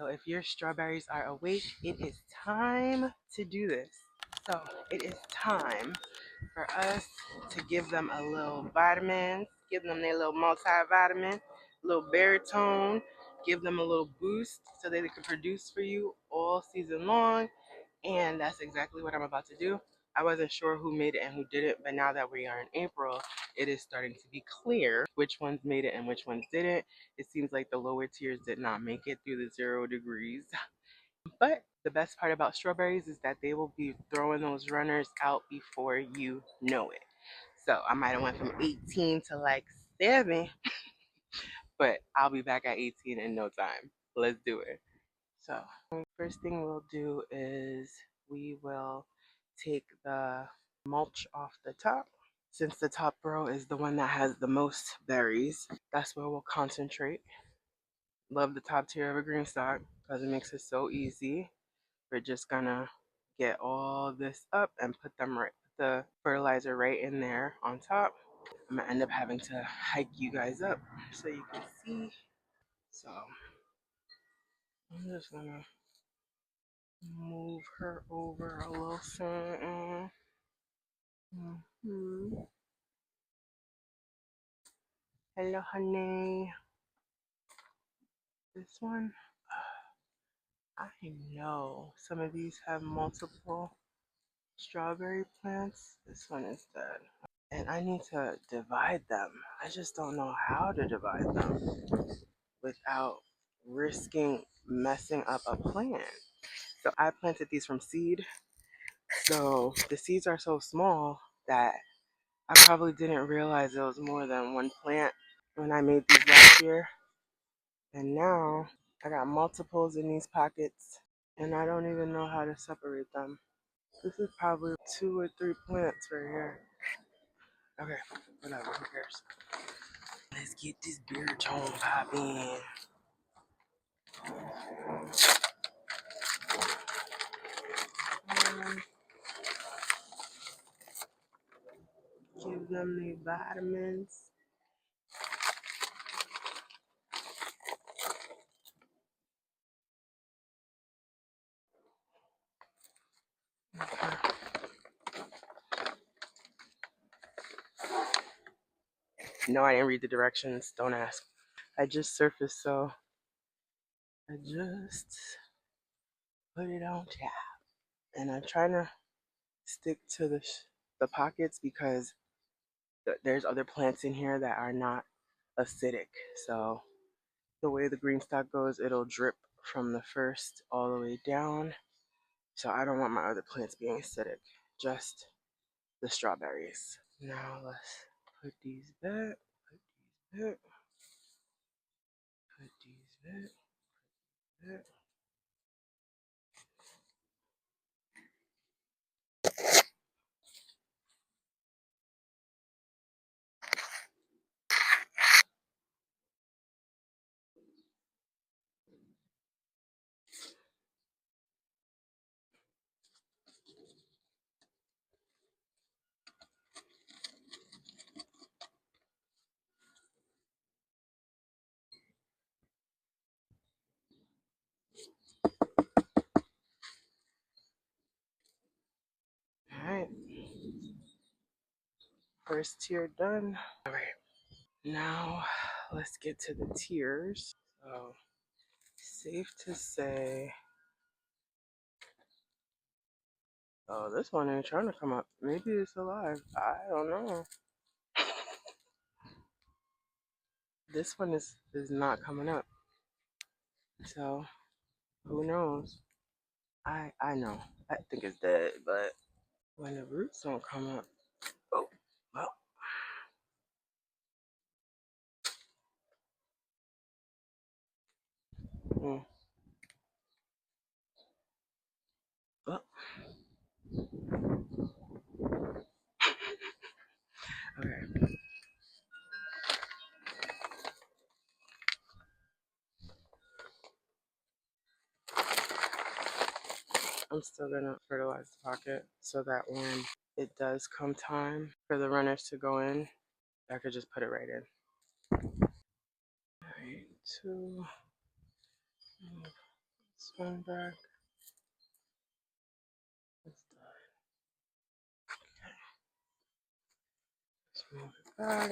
So if your strawberries are awake, it is time to do this. So it is time for us to give them a little vitamin, give them their little multivitamin, a little Berrytone, give them a little boost so that they can produce for you all season long. And that's exactly what I'm about to do. I wasn't sure who made it and who didn't, but now that we are in April, it is starting to be clear which ones made it and which ones didn't. It seems like the lower tiers did not make it through the 0 degrees. But the best part about strawberries is that they will be throwing those runners out before you know it. So I might have went from 18 to like 7, but I'll be back at 18 in no time. Let's do it. So first thing we'll do is we will take the mulch off the top. Since the top row is the one that has the most berries, that's where we'll concentrate. Love the top tier of a GreenStalk because it makes it so easy. We're just gonna get all this up and put the fertilizer right in there on top. I'm gonna end up having to hike you guys up so you can see. So I'm just gonna move her over a little something. Hello, honey. This one, I know some of these have multiple strawberry plants. This one is dead. And I need to divide them. I just don't know how to divide them without risking messing up a plant. So I planted these from seed. So the seeds are so small that I probably didn't realize there was more than one plant when I made these last year. And now I got multiples in these pockets and I don't even know how to separate them. This is probably 2 or 3 plants right here. Okay, whatever, who cares? Let's get this Berrytone popping. Give them the vitamins. Okay. No, I didn't read the directions. Don't ask. I just surfaced, so I just put it on tap. And I'm trying to stick to the pockets because there's other plants in here that are not acidic. So the way the GreenStalk goes, it'll drip from the first all the way down. So I don't want my other plants being acidic, just the strawberries. Now let's put these back, put these back, put these back. Alright, first tier done. Alright, now let's get to the tiers. So, safe to say, oh, this one ain't trying to come up. Maybe it's alive. I don't know. This one is not coming up. So, who knows? I know. I think it's dead, but when the roots don't come up, oh, well. Mm, well. Okay. I'm still gonna fertilize the pocket so that when it does come time for the runners to go in, I could just put it right in. Alright, 2. This one back. Let's move it back.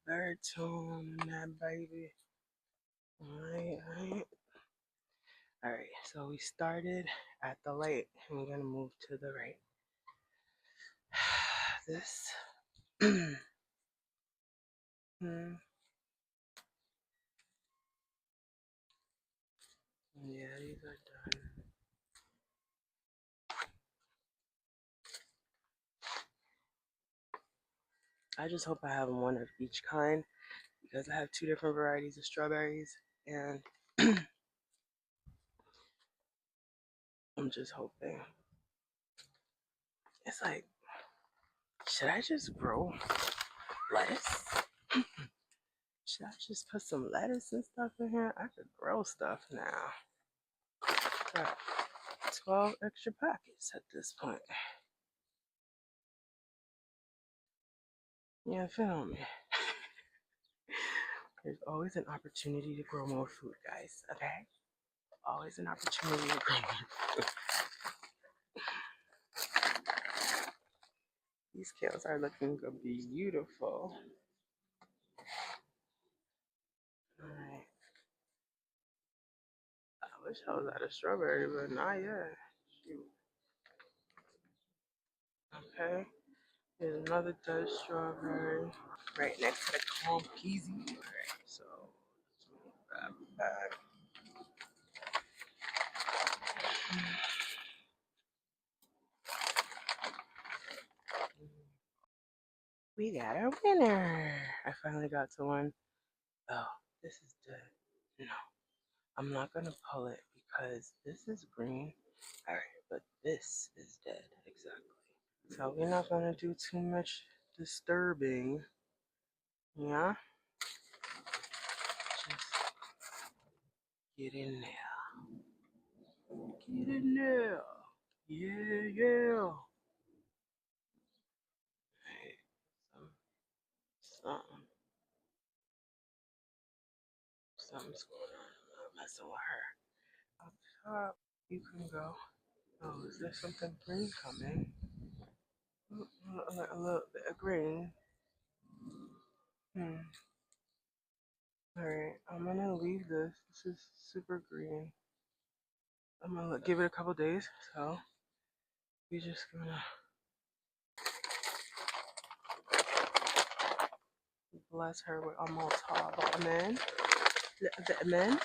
Berrytone in that baby. Alright. Alright, so we started at the light and we're gonna move to the right. This yeah, these are done. I just hope I have one of each kind because I have two different varieties of strawberries and I'm just hoping. It's like, should I just grow lettuce? Should I just put some lettuce and stuff in here? I could grow stuff now. Got 12 extra packets at this point. Yeah, feel me. There's always an opportunity to grow more food, guys, okay? Always an opportunity to grow more food. These kales are looking beautiful. Alright. I wish I was out of strawberry, but not yet. Shoot. Okay. Here's another dead strawberry. Right next to the calm peasy. Alright, so let's move that back. We got our winner. I finally got to one. Oh, this is dead. No, I'm not gonna pull it because this is green. Alright, but this is dead. Exactly. So we're not gonna do too much disturbing. Yeah? Just get in there. Get in there. Yeah. Hey, something. Something's going on. I'm not messing with her. Up top, you can go. Oh, is there something green coming? A little bit of green. Alright, I'm gonna leave this. This is super green. I'm gonna give it a couple days, so we just gonna bless her with a mulch vitamin. Vitamin.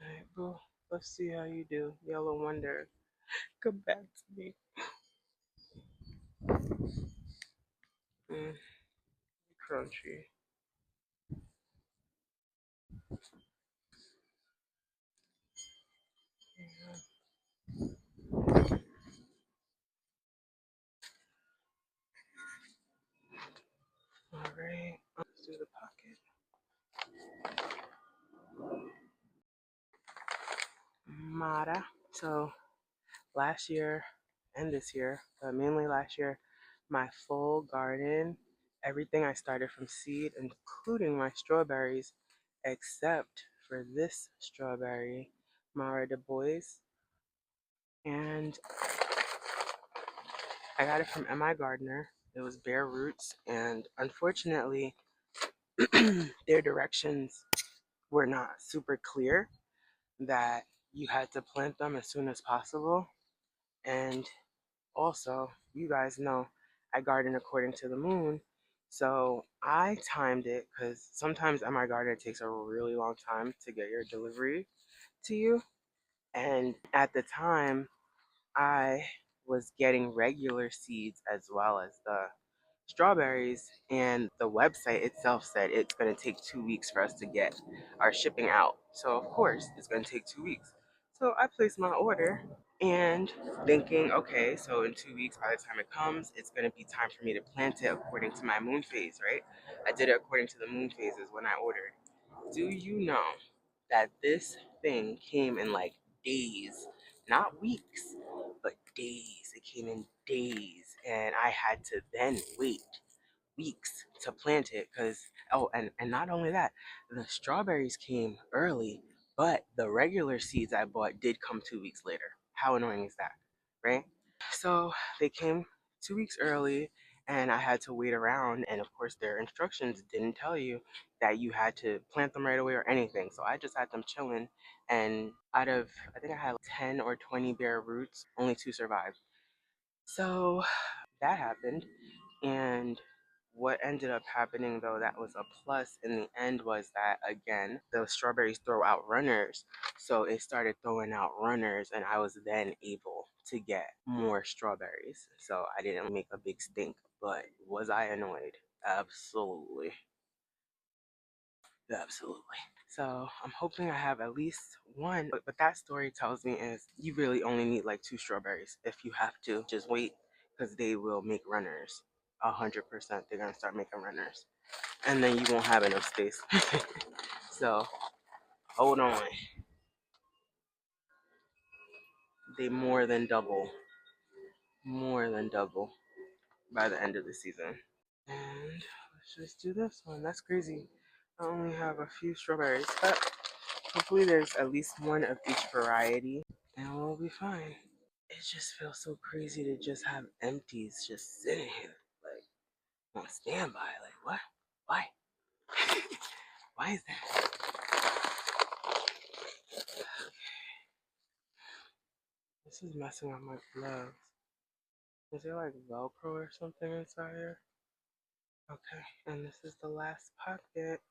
Alright, boo. Let's see how you do. Yellow Wonder. Come back to me. Crunchy. Alright, let's do the pocket. Mara. So last year and this year, but mainly last year, my full garden, everything I started from seed, including my strawberries, except for this strawberry, Mara de Bois. And I got it from MI Gardener. It was bare roots, and unfortunately, their directions were not super clear that you had to plant them as soon as possible. And also, you guys know I garden according to the moon. So I timed it because sometimes at my garden it takes a really long time to get your delivery to you. And at the time, I was getting regular seeds as well as the strawberries, and the website itself said it's going to take 2 weeks for us to get our shipping out. So, of course, it's going to take 2 weeks. So, I placed my order and thinking, okay, so in 2 weeks, by the time it comes, it's going to be time for me to plant it according to my moon phase, right? I did it according to the moon phases when I ordered. Do you know that this thing came in like days, not weeks, but days. It came in days, and I had to then wait weeks to plant it because oh, and not only that, the strawberries came early, but the regular seeds I bought did come 2 weeks later. How annoying is that, right? So they came 2 weeks early, and I had to wait around. And of course, their instructions didn't tell you that you had to plant them right away or anything. So I just had them chilling. And out of, I think I had 10 or 20 bare roots, only two survived. So that happened. And what ended up happening, though, that was a plus in the end was that, again, the strawberries throw out runners. So it started throwing out runners, and I was then able to get more strawberries. So I didn't make a big stink, but was I annoyed? Absolutely. Absolutely. So I'm hoping I have at least one. But that story tells me is you really only need like two strawberries if you have to. Just wait because they will make runners. 100% they're gonna start making runners. And then you won't have enough space. So hold on. They more than double by the end of the season. And let's just do this one. That's crazy. I only have a few strawberries, but hopefully there's at least one of each variety and we'll be fine. It just feels so crazy to just have empties just sitting here, like on standby. Like what? Why? Why is that? This is messing up my gloves. Is there like Velcro or something inside here? Okay, and this is the last pocket.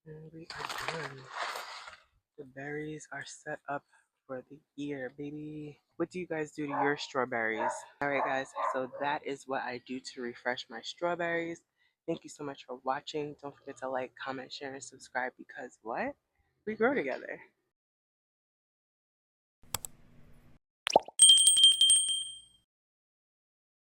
And we are done. The berries are set up for the year, baby. What do you guys do to your strawberries? Alright guys, so that is what I do to refresh my strawberries. Thank you so much for watching. Don't forget to like, comment, share, and subscribe because what? We grow together.